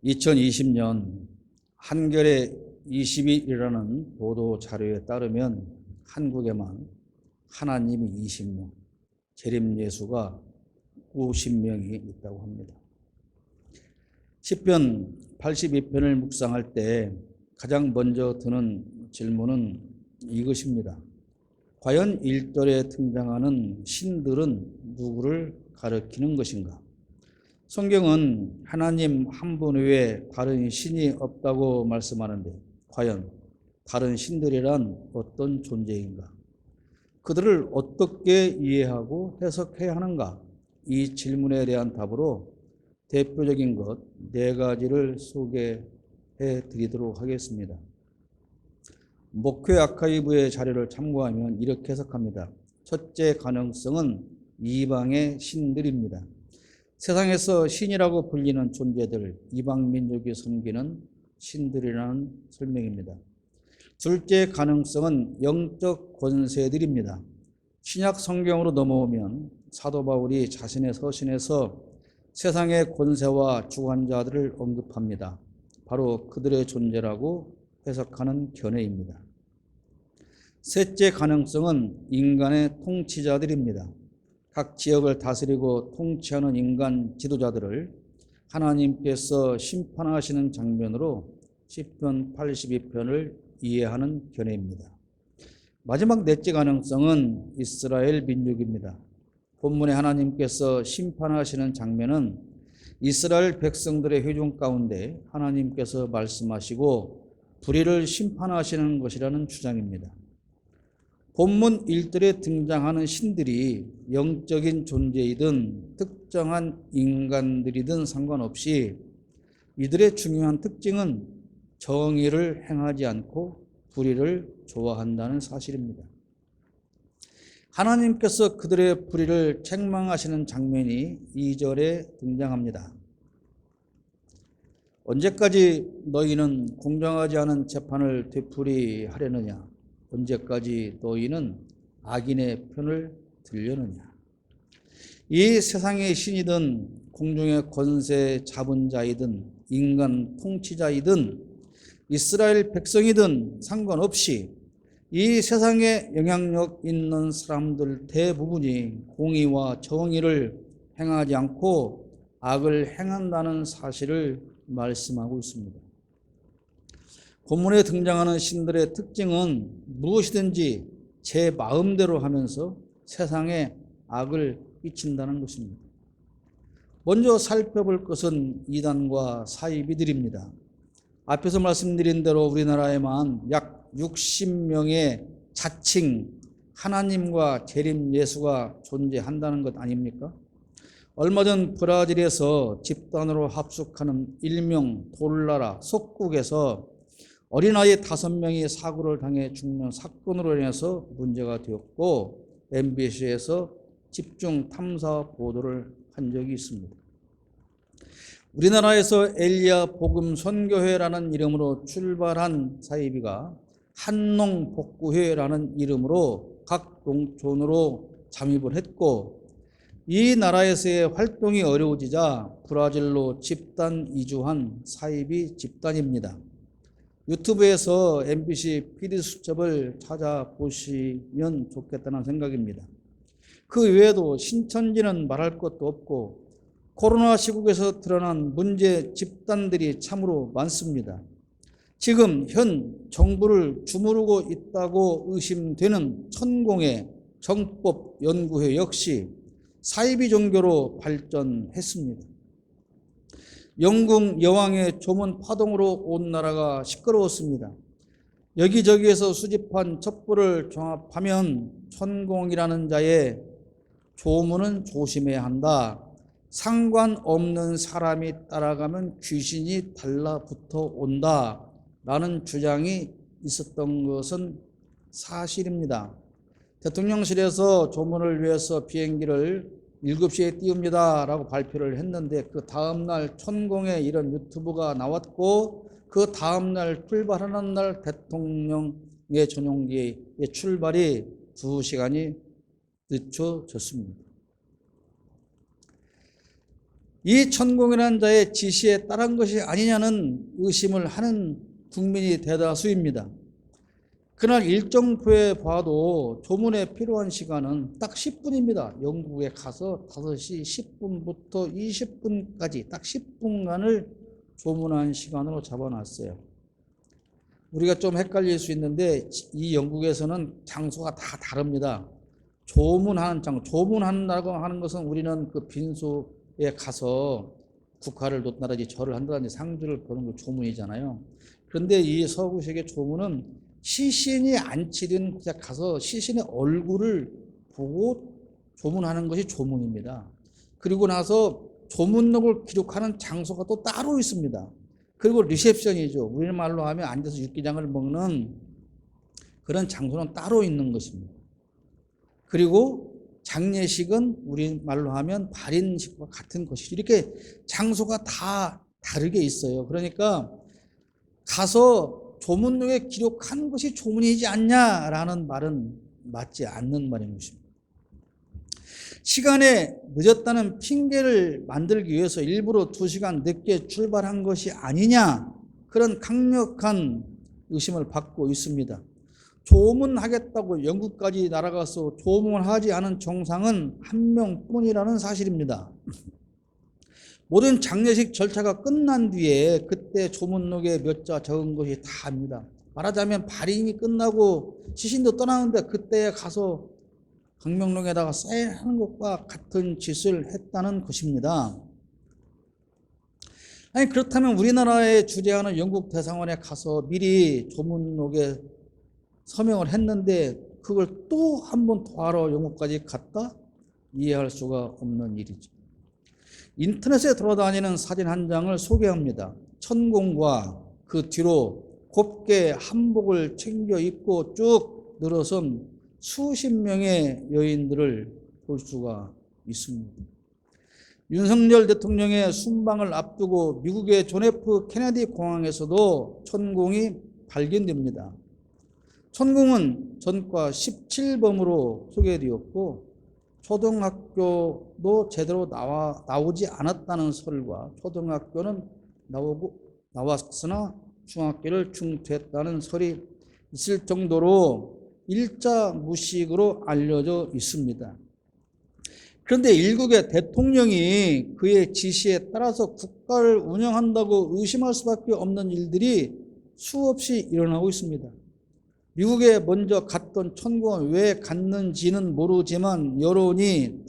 2020년 한겨레 20일이라는 보도 자료에 따르면 한국에만 하나님이 20명, 재림예수가 90명이 있다고 합니다. 시편 82편을 묵상할 때 가장 먼저 드는 질문은 이것입니다. 과연 1절에 등장하는 신들은 누구를 가리키는 것인가? 성경은 하나님 한 분 외에 다른 신이 없다고 말씀하는데 과연 다른 신들이란 어떤 존재인가? 그들을 어떻게 이해하고 해석해야 하는가? 이 질문에 대한 답으로 대표적인 것 4가지를 소개해 드리도록 하겠습니다. 목회 아카이브의 자료를 참고하면 이렇게 해석합니다. 첫째 가능성은 이방의 신들입니다. 세상에서 신이라고 불리는 존재들, 이방 민족이 섬기는 신들이라는 설명입니다. 둘째 가능성은 영적 권세들입니다. 신약 성경으로 넘어오면 사도 바울이 자신의 서신에서 세상의 권세와 주관자들을 언급합니다. 바로 그들의 존재라고 해석하는 견해입니다. 셋째 가능성은 인간의 통치자들입니다. 각 지역을 다스리고 통치하는 인간 지도자들을 하나님께서 심판하시는 장면으로 시편 82편을 이해하는 견해입니다. 마지막 넷째 가능성은 이스라엘 민족입니다. 본문에 하나님께서 심판하시는 장면은 이스라엘 백성들의 회중 가운데 하나님께서 말씀하시고 불의를 심판하시는 것이라는 주장입니다. 본문 1절에 등장하는 신들이 영적인 존재이든 특정한 인간들이든 상관없이 이들의 중요한 특징은 정의를 행하지 않고 불의를 좋아한다는 사실입니다. 하나님께서 그들의 불의를 책망하시는 장면이 2절에 등장합니다. 언제까지 너희는 공정하지 않은 재판을 되풀이하려느냐? 언제까지 너희는 악인의 편을 들려느냐? 이 세상의 신이든 공중의 권세 잡은 자이든 인간 통치자이든 이스라엘 백성이든 상관없이 이 세상에 영향력 있는 사람들 대부분이 공의와 정의를 행하지 않고 악을 행한다는 사실을 말씀하고 있습니다. 본문에 등장하는 신들의 특징은 무엇이든지 제 마음대로 하면서 세상에 악을 끼친다는 것입니다. 먼저 살펴볼 것은 이단과 사이비들입니다. 앞에서 말씀드린 대로 우리나라에만 약 60명의 자칭 하나님과 재림 예수가 존재한다는 것 아닙니까? 얼마 전 브라질에서 집단으로 합숙하는 일명 돌나라 속국에서 어린아이 5명이 사고를 당해 죽는 사건으로 인해서 문제가 되었고 MBC에서 집중 탐사 보도를 한 적이 있습니다. 우리나라에서 엘리야 복음 선교회라는 이름으로 출발한 사이비가 한농복구회라는 이름으로 각 농촌으로 잠입을 했고 이 나라에서의 활동이 어려워지자 브라질로 집단 이주한 사이비 집단입니다. 유튜브에서 MBC PD수첩을 찾아보시면 좋겠다는 생각입니다. 그 외에도 신천지는 말할 것도 없고 코로나 시국에서 드러난 문제 집단들이 참으로 많습니다. 지금 현 정부를 주무르고 있다고 의심되는 천공의 정법연구회 역시 사이비 종교로 발전했습니다. 영국 여왕의 조문 파동으로 온 나라가 시끄러웠습니다. 여기저기에서 수집한 첩보를 종합하면 천공이라는 자의 조문은 조심해야 한다. 상관없는 사람이 따라가면 귀신이 달라붙어 온다. 라는 주장이 있었던 것은 사실입니다. 대통령실에서 조문을 위해서 비행기를 7시에 띄웁니다 라고 발표를 했는데 그 다음날 천공에 이런 유튜브가 나왔고 그 다음날 출발하는 날 대통령의 전용기의 출발이 2시간이 늦춰졌습니다. 이 천공이라는 자의 지시에 따른 것이 아니냐는 의심을 하는 국민이 대다수입니다. 그날 일정표에 봐도 조문에 필요한 시간은 딱 10분입니다. 영국에 가서 5시 10분부터 20분까지 딱 10분간을 조문한 시간으로 잡아놨어요. 우리가 좀 헷갈릴 수 있는데 이 영국에서는 장소가 다 다릅니다. 조문하는 장소, 조문한다고 하는 것은 우리는 그 빈소에 가서 국화를 놓다든지 절을 한다든지 상주를 보는 거 조문이잖아요. 그런데 이 서구식의 조문은 시신이 안치된 곳에 가서 시신의 얼굴을 보고 조문하는 것이 조문입니다. 그리고 나서 조문록을 기록하는 장소가 또 따로 있습니다. 그리고 리셉션이죠. 우리말로 하면 앉아서 육개장을 먹는 그런 장소는 따로 있는 것입니다. 그리고 장례식은 우리말로 하면 발인식과 같은 것이죠. 이렇게 장소가 다 다르게 있어요. 그러니까 가서 조문록에 기록한 것이 조문이지 않냐라는 말은 맞지 않는 말인 것입니다. 시간에 늦었다는 핑계를 만들기 위해서 일부러 2시간 늦게 출발한 것이 아니냐, 그런 강력한 의심을 받고 있습니다. 조문하겠다고 영국까지 날아가서 조문을 하지 않은 정상은 한 명뿐이라는 사실입니다. 모든 장례식 절차가 끝난 뒤에 그때 조문록에 몇 자 적은 것이 다입니다. 말하자면 발인이 끝나고 시신도 떠나는데 그때에 가서 강명록에다가 사인하는 것과 같은 짓을 했다는 것입니다. 아니, 그렇다면 우리나라에 주재하는 영국 대사관에 가서 미리 조문록에 서명을 했는데 그걸 또 한 번 더 하러 영국까지 갔다? 이해할 수가 없는 일이죠. 인터넷에 돌아다니는 사진 한 장을 소개합니다. 천공과 그 뒤로 곱게 한복을 챙겨 입고 쭉 늘어선 수십 명의 여인들을 볼 수가 있습니다. 윤석열 대통령의 순방을 앞두고 미국의 존 F 케네디 공항에서도 천공이 발견됩니다. 천공은 전과 17범으로 소개되었고 초등학교도 제대로 나오지 않았다는 설과 초등학교는 나왔으나 중학교를 중퇴했다는 설이 있을 정도로 일자 무식으로 알려져 있습니다. 그런데 일국의 대통령이 그의 지시에 따라서 국가를 운영한다고 의심할 수밖에 없는 일들이 수없이 일어나고 있습니다. 미국에 먼저 갔던 천공은 왜 갔는지는 모르지만 여론이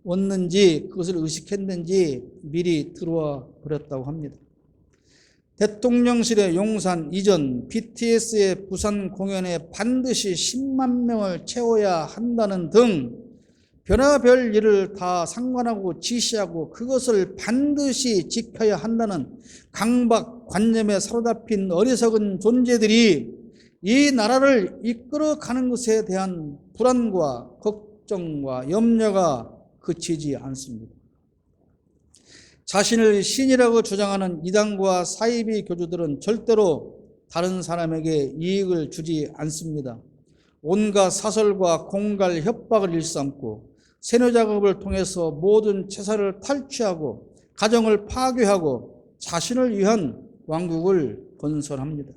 따가웠는지 그것을 의식했는지 미리 들어와 버렸다고 합니다. 대통령실의 용산 이전 BTS의 부산 공연에 반드시 10만 명을 채워야 한다는 등 별의별 일을 다 상관하고 지시하고 그것을 반드시 지켜야 한다는 강박관념에 사로잡힌 어리석은 존재들이 이 나라를 이끌어가는 것에 대한 불안과 걱정과 염려가 그치지 않습니다. 자신을 신이라고 주장하는 이단과 사이비 교주들은 절대로 다른 사람에게 이익을 주지 않습니다. 온갖 사설과 공갈 협박을 일삼고 세뇌 작업을 통해서 모든 재산을 탈취하고 가정을 파괴하고 자신을 위한 왕국을 건설합니다.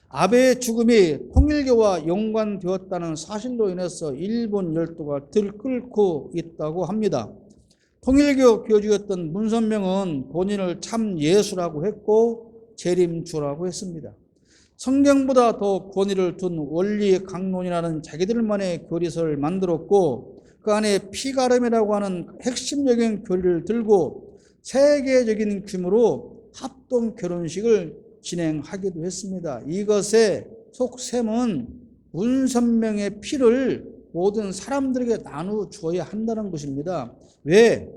아베의 죽음이 통일교와 연관되었다는 사실로 인해서 일본 열도가 들끓고 있다고 합니다. 통일교 교주였던 문선명은 본인을 참 예수라고 했고 재림주라고 했습니다. 성경보다 더 권위를 둔 원리 강론이라는 자기들만의 교리서를 만들었고 그 안에 피가름이라고 하는 핵심적인 교리를 들고 세계적인 규모로 합동 결혼식을 진행하기도 했습니다. 이것의 속셈은 문선명의 피를 모든 사람들에게 나누어 주어야 한다는 것입니다. 왜?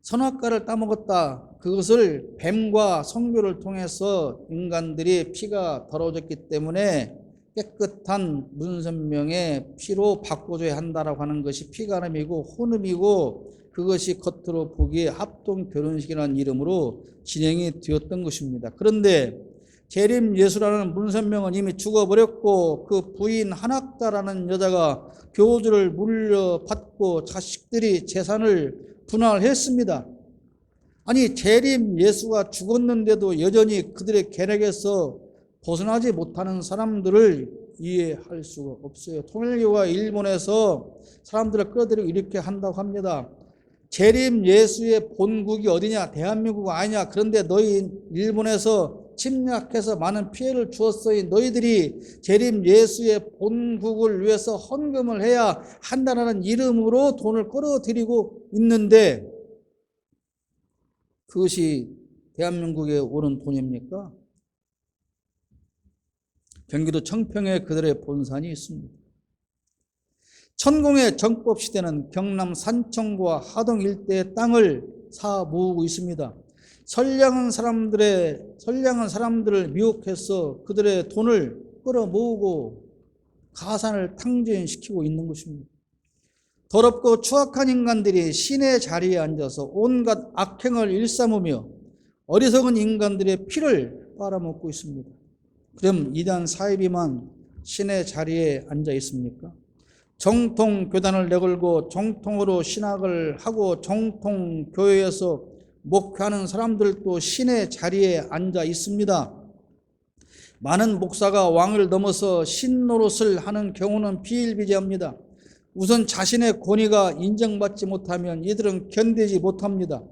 선악과를 따먹었다. 그것을 뱀과 성교를 통해서 인간들이 피가 더러워졌기 때문에 깨끗한 문선명의 피로 바꿔줘야 한다라고 하는 것이 피가름이고 혼음이고 그것이 겉으로 보기에 합동 결혼식이라는 이름으로 진행이 되었던 것입니다. 그런데 재림 예수라는 문선명은 이미 죽어버렸고 그 부인 한학자라는 여자가 교주를 물려받고 자식들이 재산을 분할했습니다. 아니, 재림 예수가 죽었는데도 여전히 그들의 계략에서 벗어나지 못하는 사람들을 이해할 수가 없어요. 통일교가 일본에서 사람들을 끌어들이고 이렇게 한다고 합니다. 재림 예수의 본국이 어디냐? 대한민국 아니냐? 그런데 너희 일본에서 침략해서 많은 피해를 주었으니 너희들이 재림 예수의 본국을 위해서 헌금을 해야 한다는 이름으로 돈을 끌어들이고 있는데 그것이 대한민국에 오는 돈입니까? 경기도 청평에 그들의 본산이 있습니다. 천공의 정법시대는 경남 산청과 하동 일대의 땅을 사 모으고 있습니다. 선량한 사람들을 미혹해서 그들의 돈을 끌어모으고 가산을 탕진시키고 있는 것입니다. 더럽고 추악한 인간들이 신의 자리에 앉아서 온갖 악행을 일삼으며 어리석은 인간들의 피를 빨아먹고 있습니다. 그럼 이단 사이비만 신의 자리에 앉아 있습니까? 정통 교단을 내걸고 정통으로 신학을 하고 정통 교회에서 목회하는 사람들도 신의 자리에 앉아 있습니다. 많은 목사가 왕을 넘어서 신 노릇을 하는 경우는 비일비재합니다. 우선 자신의 권위가 인정받지 못하면 이들은 견디지 못합니다.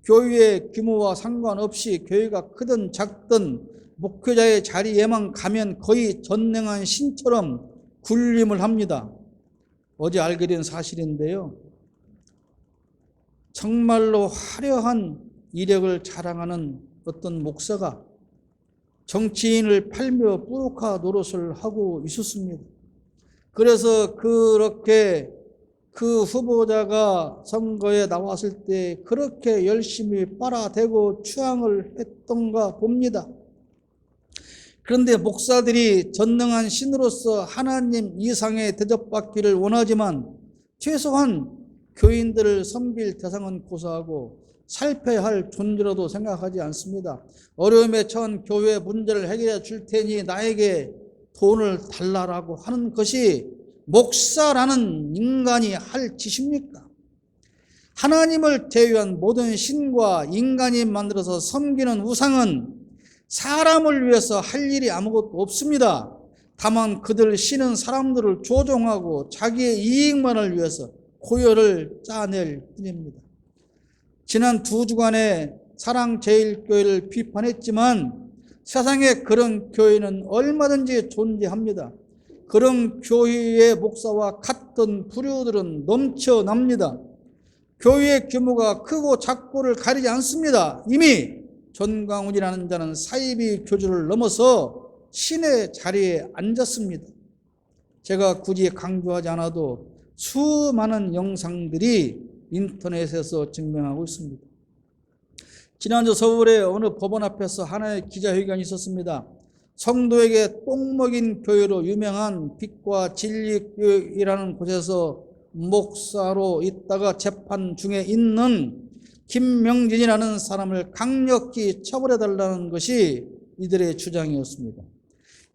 교회의 규모와 상관없이 교회가 크든 작든 목회자의 자리에만 가면 거의 전능한 신처럼 군림을 합니다. 어제 알게 된 사실인데요. 정말로 화려한 이력을 자랑하는 어떤 목사가 정치인을 팔며 뿌로카 노릇을 하고 있었습니다. 그래서 그렇게 그 후보자가 선거에 나왔을 때 그렇게 열심히 빨아대고 추앙을 했던가 봅니다. 그런데 목사들이 전능한 신으로서 하나님 이상의 대접받기를 원하지만 최소한 교인들을 섬길 대상은 고사하고 살펴야 할 존재로도 생각하지 않습니다. 어려움에 처한 교회 문제를 해결해 줄 테니 나에게 돈을 달라라고 하는 것이 목사라는 인간이 할 짓입니까? 하나님을 제외한 모든 신과 인간이 만들어서 섬기는 우상은 사람을 위해서 할 일이 아무것도 없습니다. 다만 그들 신은 사람들을 조종하고 자기의 이익만을 위해서 고열을 짜낼 뿐입니다. 지난 2주간에 사랑제일교회를 비판했지만 세상에 그런 교회는 얼마든지 존재합니다. 그런 교회의 목사와 같은 부류들은 넘쳐납니다. 교회의 규모가 크고 작고를 가리지 않습니다. 이미 전광훈이라는 자는 사이비 교주를 넘어서 신의 자리에 앉았습니다. 제가 굳이 강조하지 않아도 수많은 영상들이 인터넷에서 증명하고 있습니다. 지난주 서울의 어느 법원 앞에서 하나의 기자회견이 있었습니다. 성도에게 똥 먹인 교회로 유명한 빛과 진리교회라는 곳에서 목사로 있다가 재판 중에 있는 김명진이라는 사람을 강력히 처벌해달라는 것이 이들의 주장이었습니다.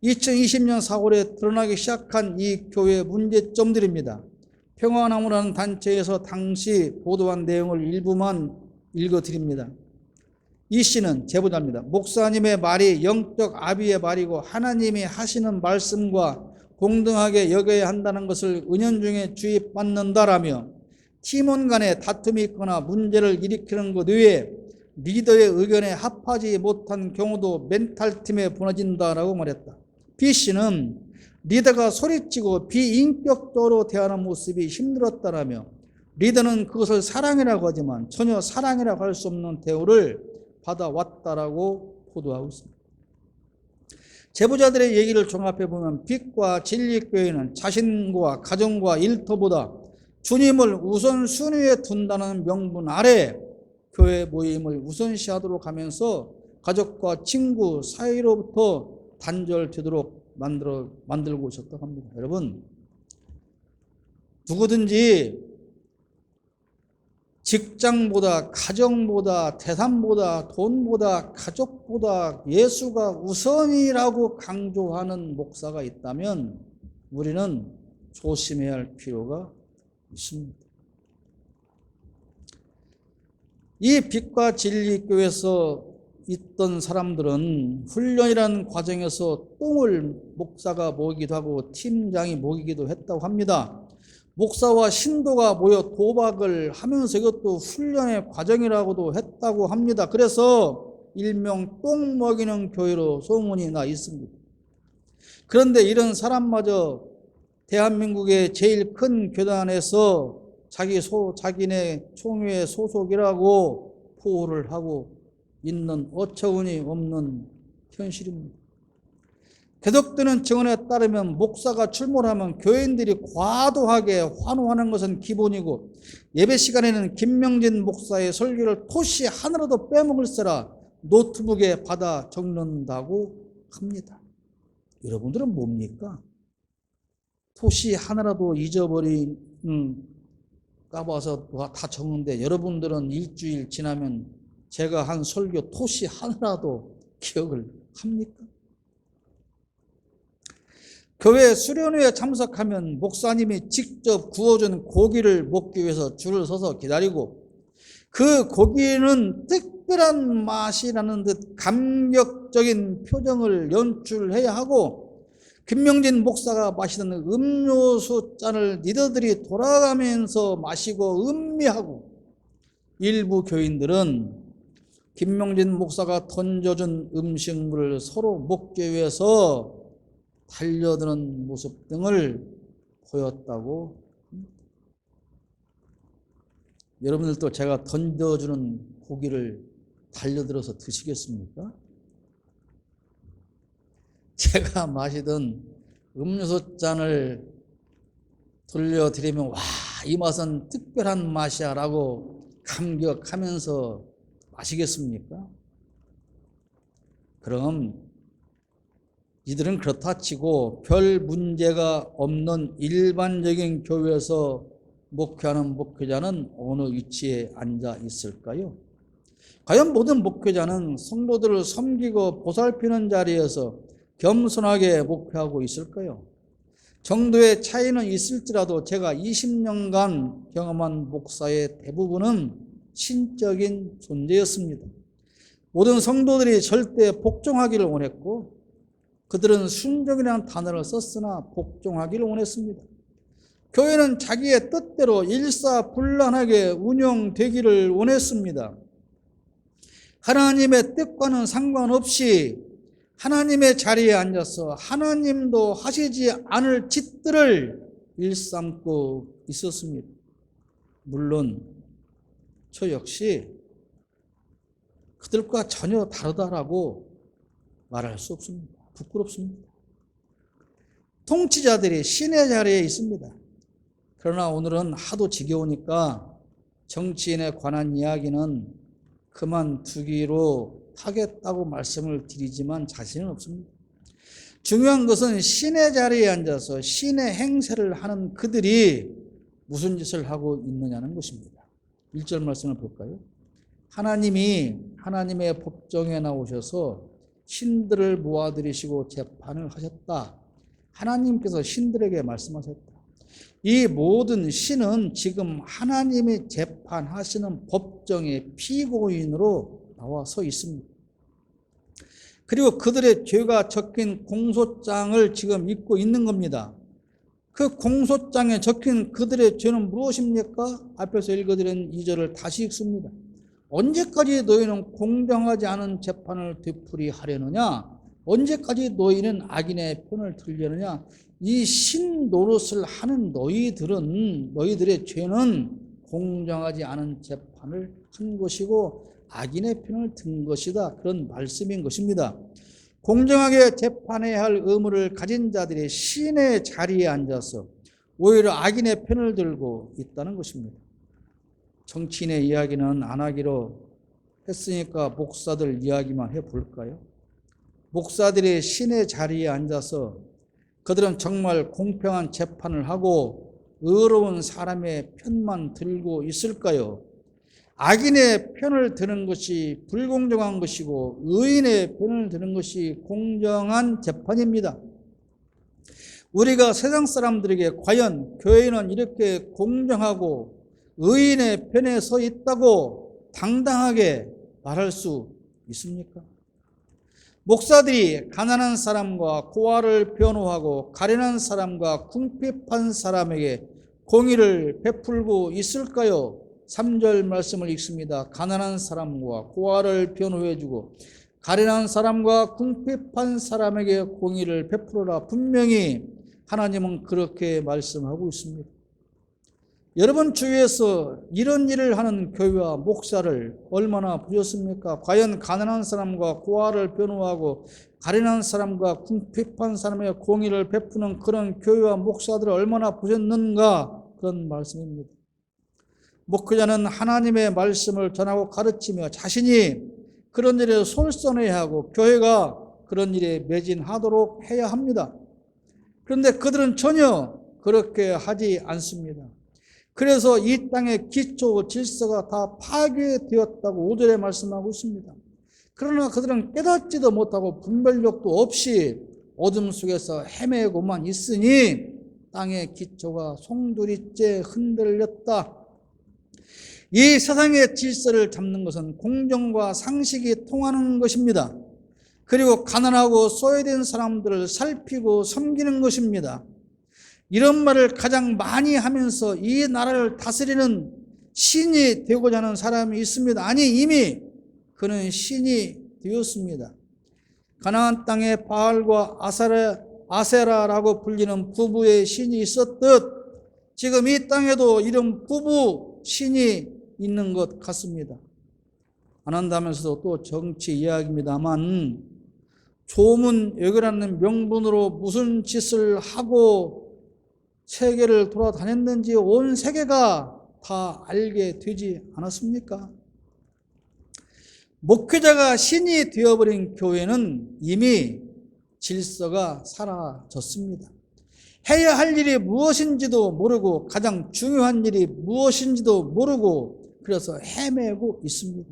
2020년 4월에 드러나기 시작한 이 교회의 문제점들입니다. 평화나무라는 단체에서 당시 보도한 내용을 일부만 읽어드립니다. 이 씨는 제보자입니다. 목사님의 말이 영적 아비의 말이고 하나님이 하시는 말씀과 공등하게 여겨야 한다는 것을 은연중에 주입받는다라며 팀원 간에 다툼이 있거나 문제를 일으키는 것 외에 리더의 의견에 합하지 못한 경우도 멘탈팀에 보내진다라고 말했다. B 씨는 리더가 소리치고 비인격적으로 대하는 모습이 힘들었다라며 리더는 그것을 사랑이라고 하지만 전혀 사랑이라고 할 수 없는 대우를 받아왔다라고 보도하고 있습니다. 제보자들의 얘기를 종합해보면 빛과 진리교회는 자신과 가정과 일터보다 주님을 우선순위에 둔다는 명분 아래 교회 모임을 우선시하도록 하면서 가족과 친구 사이로부터 단절되도록 만들고 있었다고 합니다. 여러분, 누구든지 직장보다 가정보다 재산보다 돈보다 가족보다 예수가 우선이라고 강조하는 목사가 있다면 우리는 조심해야 할 필요가 있습니다. 이 빛과 진리 교회에서 있던 사람들은 훈련이라는 과정에서 똥을 목사가 먹이기도 하고 팀장이 먹이기도 했다고 합니다. 목사와 신도가 모여 도박을 하면서 이것도 훈련의 과정이라고도 했다고 합니다. 그래서 일명 똥 먹이는 교회로 소문이 나 있습니다. 그런데 이런 사람마저 대한민국의 제일 큰 교단에서 자기네 총회 소속이라고 포호를 하고 있는 어처구니 없는 현실입니다. 개독되는 증언에 따르면 목사가 출몰하면 교인들이 과도하게 환호하는 것은 기본이고 예배 시간에는 김명진 목사의 설교를 토시 하나라도 빼먹을세라 노트북에 받아 적는다고 합니다. 여러분들은 뭡니까? 토시 하나라도 까봐서 다 적는데 여러분들은 일주일 지나면 제가 한 설교 토시 하나라도 기억을 합니까? 교회 수련회에 참석하면 목사님이 직접 구워준 고기를 먹기 위해서 줄을 서서 기다리고 그 고기는 특별한 맛이라는 듯 감격적인 표정을 연출해야 하고 김명진 목사가 마시던 음료수 잔을 니더들이 돌아가면서 마시고 음미하고 일부 교인들은 김명진 목사가 던져준 음식물을 서로 먹기 위해서 달려드는 모습 등을 보였다고 합니다. 여러분들도 제가 던져주는 고기를 달려들어서 드시겠습니까? 제가 마시던 음료수 잔을 돌려드리면 와, 이 맛은 특별한 맛이야 라고 감격하면서 마시겠습니까? 그럼 이들은 그렇다 치고 별 문제가 없는 일반적인 교회에서 목회하는 목회자는 어느 위치에 앉아 있을까요? 과연 모든 목회자는 성도들을 섬기고 보살피는 자리에서 겸손하게 목회하고 있을까요? 정도의 차이는 있을지라도 제가 20년간 경험한 목사의 대부분은 신적인 존재였습니다. 모든 성도들이 절대 복종하기를 원했고 그들은 순종이라는 단어를 썼으나 복종하기를 원했습니다. 교회는 자기의 뜻대로 일사불란하게 운영되기를 원했습니다. 하나님의 뜻과는 상관없이 하나님의 자리에 앉아서 하나님도 하시지 않을 짓들을 일삼고 있었습니다. 물론 저 역시 그들과 전혀 다르다라고 말할 수 없습니다. 부끄럽습니다. 통치자들이 신의 자리에 있습니다. 그러나 오늘은 하도 지겨우니까 정치인에 관한 이야기는 그만두기로 하겠다고 말씀을 드리지만 자신은 없습니다. 중요한 것은 신의 자리에 앉아서 신의 행세를 하는 그들이 무슨 짓을 하고 있느냐는 것입니다. 1절 말씀을 볼까요? 하나님이 하나님의 법정에 나오셔서 신들을 모아들이시고 재판을 하셨다. 하나님께서 신들에게 말씀하셨다. 이 모든 신은 지금 하나님이 재판하시는 법정의 피고인으로 나와 서 있습니다. 그리고 그들의 죄가 적힌 공소장을 지금 읽고 있는 겁니다. 그 공소장에 적힌 그들의 죄는 무엇입니까? 앞에서 읽어드린 2절을 다시 읽습니다. 언제까지 너희는 공정하지 않은 재판을 되풀이하려느냐? 언제까지 너희는 악인의 편을 들려느냐? 이 신 노릇을 하는 너희들의 죄는 공정하지 않은 재판을 한 것이고 악인의 편을 든 것이다. 그런 말씀인 것입니다. 공정하게 재판해야 할 의무를 가진 자들이 신의 자리에 앉아서 오히려 악인의 편을 들고 있다는 것입니다. 정치인의 이야기는 안 하기로 했으니까 목사들 이야기만 해볼까요? 목사들이 신의 자리에 앉아서 그들은 정말 공평한 재판을 하고 의로운 사람의 편만 들고 있을까요? 악인의 편을 드는 것이 불공정한 것이고 의인의 편을 드는 것이 공정한 재판입니다. 우리가 세상 사람들에게 과연 교회는 이렇게 공정하고 의인의 편에 서 있다고 당당하게 말할 수 있습니까? 목사들이 가난한 사람과 고아를 변호하고 가련한 사람과 궁핍한 사람에게 공의를 베풀고 있을까요? 3절 말씀을 읽습니다. 가난한 사람과 고아를 변호해주고 가련한 사람과 궁핍한 사람에게 공의를 베풀어라. 분명히 하나님은 그렇게 말씀하고 있습니다. 여러분 주위에서 이런 일을 하는 교회와 목사를 얼마나 보셨습니까? 과연 가난한 사람과 고아를 변호하고 가련한 사람과 궁핍한 사람에게 공의를 베푸는 그런 교회와 목사들을 얼마나 보셨는가? 그런 말씀입니다. 목회자는 하나님의 말씀을 전하고 가르치며 자신이 그런 일에 솔선해야 하고 교회가 그런 일에 매진하도록 해야 합니다. 그런데 그들은 전혀 그렇게 하지 않습니다. 그래서 이 땅의 기초 질서가 다 파괴되었다고 5절에 말씀하고 있습니다. 그러나 그들은 깨닫지도 못하고 분별력도 없이 어둠 속에서 헤매고만 있으니 땅의 기초가 송두리째 흔들렸다. 이 세상의 질서를 잡는 것은 공정과 상식이 통하는 것입니다. 그리고 가난하고 소외된 사람들을 살피고 섬기는 것입니다. 이런 말을 가장 많이 하면서 이 나라를 다스리는 신이 되고자 하는 사람이 있습니다. 아니, 이미 그는 신이 되었습니다. 가나안 땅에 바알과 아세라라고 불리는 부부의 신이 있었듯 지금 이 땅에도 이런 부부 신이 있는 것 같습니다. 안 한다면서도 또 정치 이야기입니다만 조문 외교라는 명분으로 무슨 짓을 하고 세계를 돌아다녔는지 온 세계가 다 알게 되지 않았습니까? 목회자가 신이 되어버린 교회는 이미 질서가 사라졌습니다. 해야 할 일이 무엇인지도 모르고 가장 중요한 일이 무엇인지도 모르고 그래서 헤매고 있습니다.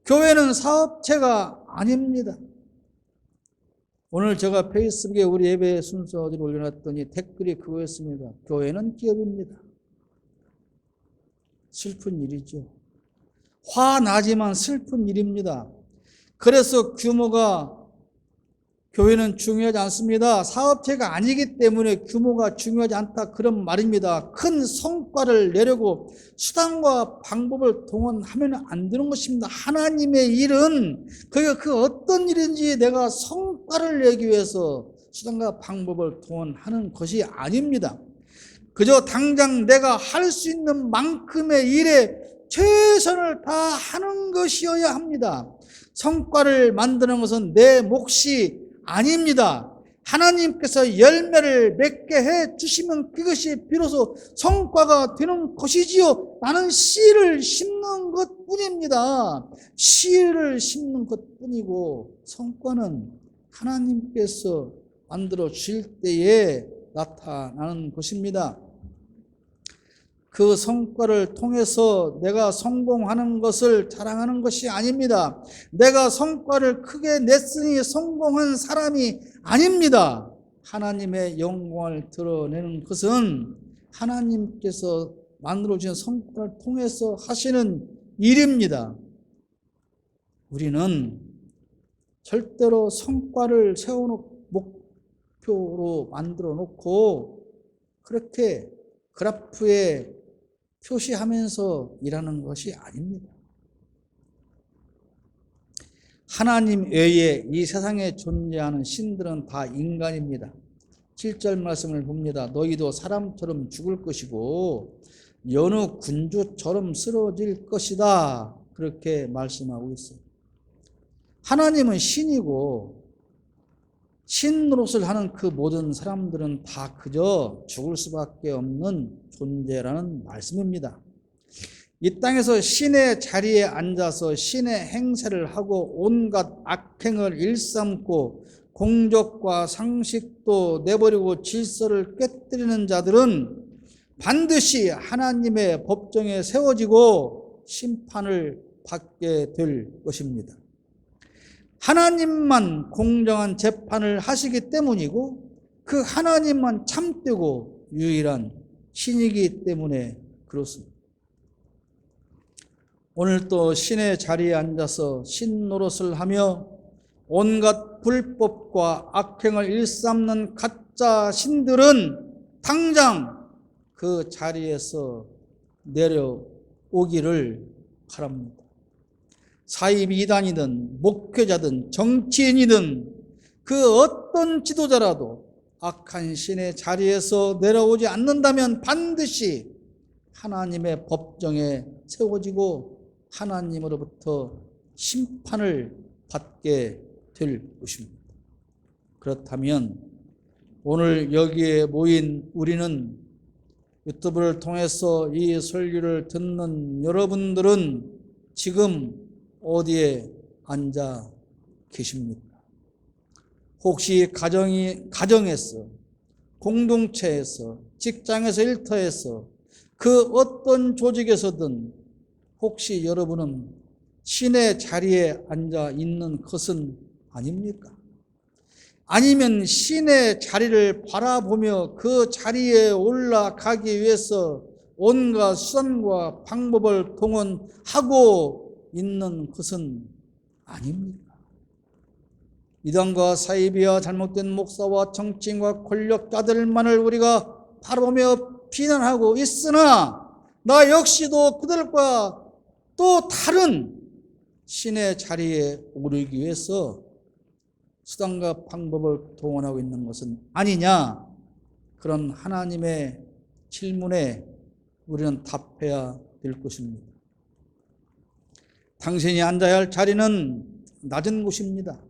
교회는 사업체가 아닙니다. 오늘 제가 페이스북에 우리 예배 순서 어디로 올려놨더니 댓글이 그거였습니다. 교회는 기업입니다. 슬픈 일이죠. 화나지만 슬픈 일입니다. 그래서 규모가 교회는 중요하지 않습니다. 사업체가 아니기 때문에 규모가 중요하지 않다 그런 말입니다. 큰 성과를 내려고 수단과 방법을 동원하면 안 되는 것입니다. 하나님의 일은 그 어떤 일인지 내가 성과를 내기 위해서 수단과 방법을 동원하는 것이 아닙니다. 그저 당장 내가 할 수 있는 만큼의 일에 최선을 다하는 것이어야 합니다. 성과를 만드는 것은 내 몫이 아닙니다. 하나님께서 열매를 맺게 해 주시면 그것이 비로소 성과가 되는 것이지요. 나는 씨를 심는 것뿐입니다. 씨를 심는 것뿐이고 성과는 하나님께서 만들어 주실 때에 나타나는 것입니다. 그 성과를 통해서 내가 성공하는 것을 자랑하는 것이 아닙니다. 내가 성과를 크게 냈으니 성공한 사람이 아닙니다. 하나님의 영광을 드러내는 것은 하나님께서 만들어주신 성과를 통해서 하시는 일입니다. 우리는 절대로 성과를 세워놓고 목표로 만들어 놓고 그렇게 그래프에 표시하면서 일하는 것이 아닙니다. 하나님 외에 이 세상에 존재하는 신들은 다 인간입니다. 7절 말씀을 봅니다. 너희도 사람처럼 죽을 것이고 여느 군주처럼 쓰러질 것이다. 그렇게 말씀하고 있어요. 하나님은 신이고 신 노릇을 하는 그 모든 사람들은 다 그저 죽을 수밖에 없는 존재라는 말씀입니다. 이 땅에서 신의 자리에 앉아서 신의 행세를 하고 온갖 악행을 일삼고 공적과 상식도 내버리고 질서를 깨뜨리는 자들은 반드시 하나님의 법정에 세워지고 심판을 받게 될 것입니다. 하나님만 공정한 재판을 하시기 때문이고 그 하나님만 참되고 유일한 신이기 때문에 그렇습니다. 오늘 또 신의 자리에 앉아서 신 노릇을 하며 온갖 불법과 악행을 일삼는 가짜 신들은 당장 그 자리에서 내려오기를 바랍니다. 사이비 이단이든 목회자든 정치인이든 그 어떤 지도자라도 악한 신의 자리에서 내려오지 않는다면 반드시 하나님의 법정에 세워지고 하나님으로부터 심판을 받게 될 것입니다. 그렇다면 오늘 여기에 모인 우리는 유튜브를 통해서 이 설교를 듣는 여러분들은 지금 어디에 앉아 계십니까? 혹시 가정에서, 공동체에서, 직장에서, 일터에서, 그 어떤 조직에서든 혹시 여러분은 신의 자리에 앉아 있는 것은 아닙니까? 아니면 신의 자리를 바라보며 그 자리에 올라가기 위해서 온갖 수단과 방법을 동원하고 있는 것은 아닙니까? 이단과 사이비와 잘못된 목사와 정치인과 권력자들만을 우리가 바라보며 비난하고 있으나 나 역시도 그들과 또 다른 신의 자리에 오르기 위해서 수단과 방법을 동원하고 있는 것은 아니냐, 그런 하나님의 질문에 우리는 답해야 될 것입니다. 당신이 앉아야 할 자리는 낮은 곳입니다.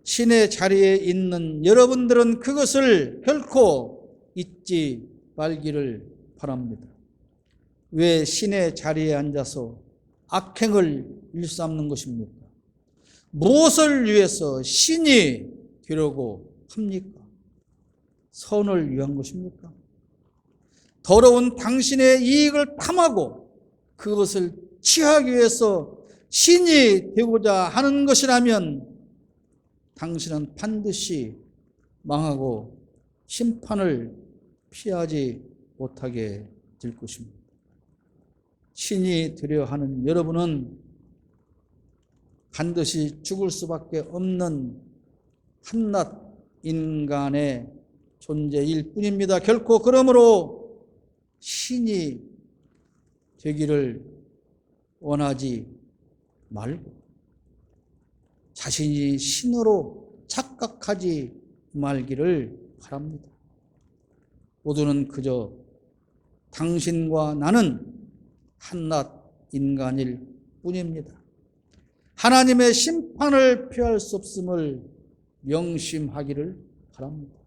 신의 자리에 있는 여러분들은 그것을 결코 잊지 말기를 바랍니다. 왜 신의 자리에 앉아서 악행을 일삼는 것입니까? 무엇을 위해서 신이 되려고 합니까? 선을 위한 것입니까? 더러운 당신의 이익을 탐하고 그것을 취하기 위해서 신이 되고자 하는 것이라면 당신은 반드시 망하고 심판을 피하지 못하게 될 것입니다. 신이 되려 하는 여러분은 반드시 죽을 수밖에 없는 한낱 인간의 존재일 뿐입니다. 결코 그러므로 신이 되기를 원하지 말고 자신이 신으로 착각하지 말기를 바랍니다. 모두는 그저 당신과 나는 한낱 인간일 뿐입니다. 하나님의 심판을 피할 수 없음을 명심하기를 바랍니다.